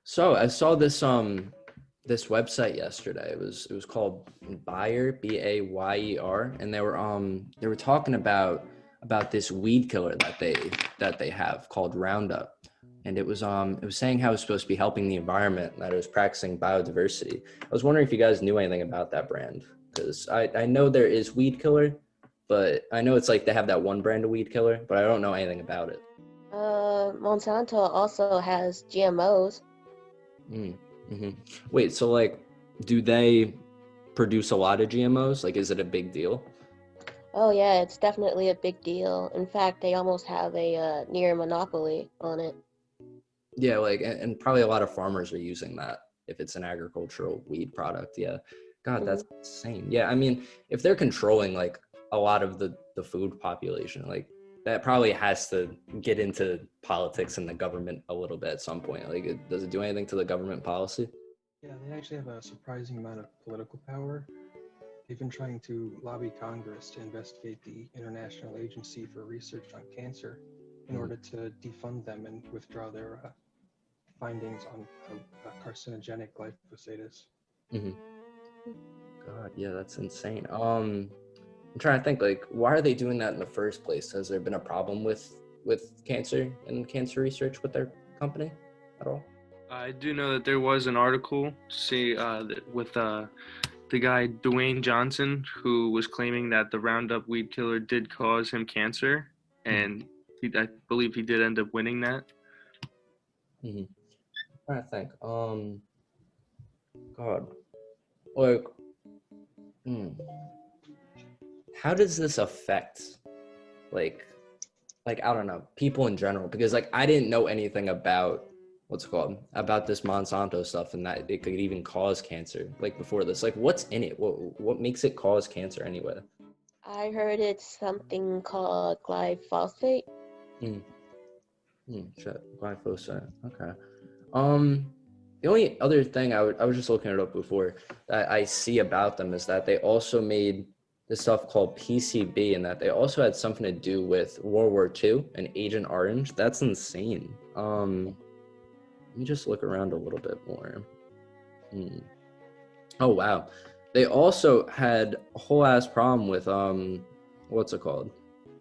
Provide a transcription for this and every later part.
So I saw this website yesterday. It was called Bayer, Bayer, and they were talking about this weed killer that they have called Roundup. And it was saying how it's supposed to be helping the environment, that it was practicing biodiversity. I was wondering if you guys knew anything about that brand, because I know there is weed killer, but I know it's like they have that one brand of weed killer, but I don't know anything about it. Monsanto also has GMOs. Mm, hmm. Wait, so like, do they produce a lot of GMOs? Like, is it a big deal? Oh yeah, it's definitely a big deal. In fact, they almost have a near monopoly on it. Yeah, like, and probably a lot of farmers are using that if it's an agricultural weed product. Yeah. God, Hmm. that's insane. Yeah, I mean, if they're controlling like a lot of the food population, like that probably has to get into politics and the government a little bit at some point. Like, does it do anything to the government policy? Yeah, they actually have a surprising amount of political power. They've been trying to lobby Congress to investigate the International Agency for Research on Cancer in Mhm, order to defund them and withdraw their findings on how carcinogenic glyphosate is. mhm. God, yeah, that's insane. I'm trying to think, like, why are they doing that in the first place? Has there been a problem with cancer and cancer research with their company at all? I do know that there was an article, with the guy Dwayne Johnson, who was claiming that the Roundup weed killer did cause him cancer, Mhm, and I believe he did end up winning that. mhm. I'm trying to think. God, like, hmm, how does this affect, like, I don't know, people in general? Because like I didn't know anything about what's it called about this Monsanto stuff and that it could even cause cancer. Like before this, like what's in it? What makes it cause cancer anyway? I heard it's something called glyphosate. Mm, shit, glyphosate. Okay. Um, the only other thing I was just looking it up before that I see about them is that they also made this stuff called PCB and that they also had something to do with World War II and Agent Orange. That's insane. Let me just look around a little bit more. Hmm. Oh wow. They also had a whole ass problem with what's it called?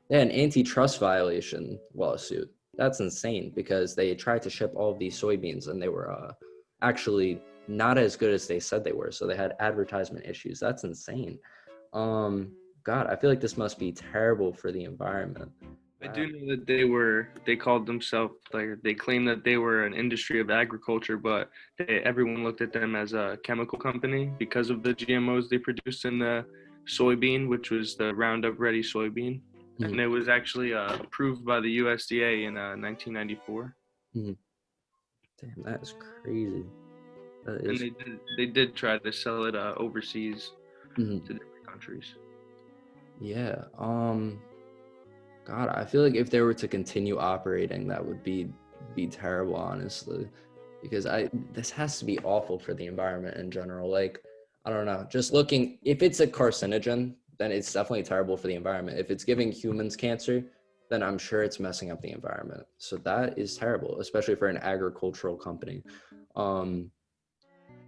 They had an antitrust violation lawsuit. That's insane because they tried to ship all of these soybeans and they were actually not as good as they said they were. So they had advertisement issues. That's insane. Um, God, I feel like this must be terrible for the environment. I Wow. do know that they called themselves, like, they claimed that they were an industry of agriculture, but everyone looked at them as a chemical company because of the GMOs they produced in the soybean, which was the Roundup Ready soybean, and Mhm, it was actually approved by the USDA in 1994. mhm. Damn, that is crazy. That And is. they did try to sell it overseas Mhm. to different countries. Yeah. God, I feel like if they were to continue operating, that would be terrible, honestly, because I this has to be awful for the environment in general. Like, I don't know, just looking, if it's a carcinogen, then it's definitely terrible for the environment. If it's giving humans cancer, then I'm sure it's messing up the environment. So that is terrible, especially for an agricultural company. Um,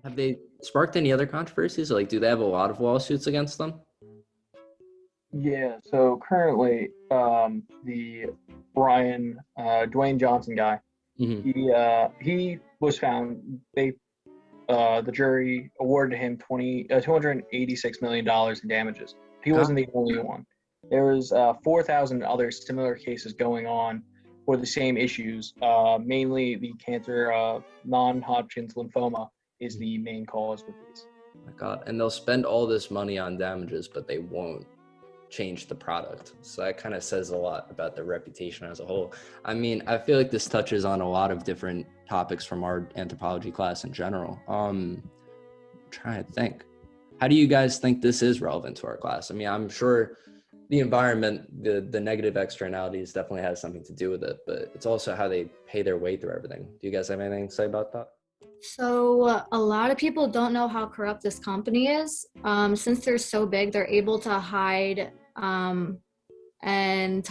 have they sparked any other controversies? Like, do they have a lot of lawsuits against them? Yeah, so currently, the Dwayne Johnson guy, Hmm. he was found. The jury awarded him 286 million dollars in damages. He God. wasn't the only one. There was 4,000 other similar cases going on for the same issues. Mainly the cancer, non-Hodgkin's lymphoma is the main cause with these. My God. And they'll spend all this money on damages, but they won't change the product. So that kind of says a lot about their reputation as a whole. I mean, I feel like this touches on a lot of different topics from our anthropology class in general. I'm trying to think. How do you guys think this is relevant to our class? I mean, I'm sure the environment, the negative externalities definitely has something to do with it, but it's also how they pay their way through everything. Do you guys have anything to say about that? So a lot of people don't know how corrupt this company is. Since they're so big, they're able to hide and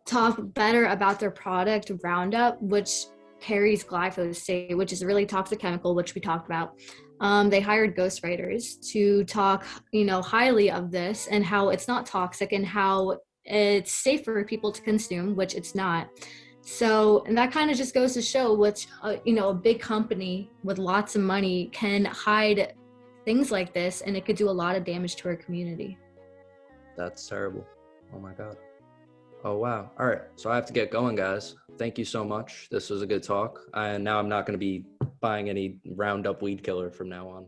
talk better about their product Roundup, which carries glyphosate, which is a really toxic chemical, which we talked about. They hired ghostwriters to talk, highly of this and how it's not toxic and how it's safe for people to consume, which it's not. So, and that kind of just goes to show which, a big company with lots of money can hide things like this, and it could do a lot of damage to our community. That's terrible. Oh my God. Oh, wow. All right. So I have to get going, guys. Thank you so much. This was a good talk. And now I'm not going to be buying any Roundup weed killer from now on.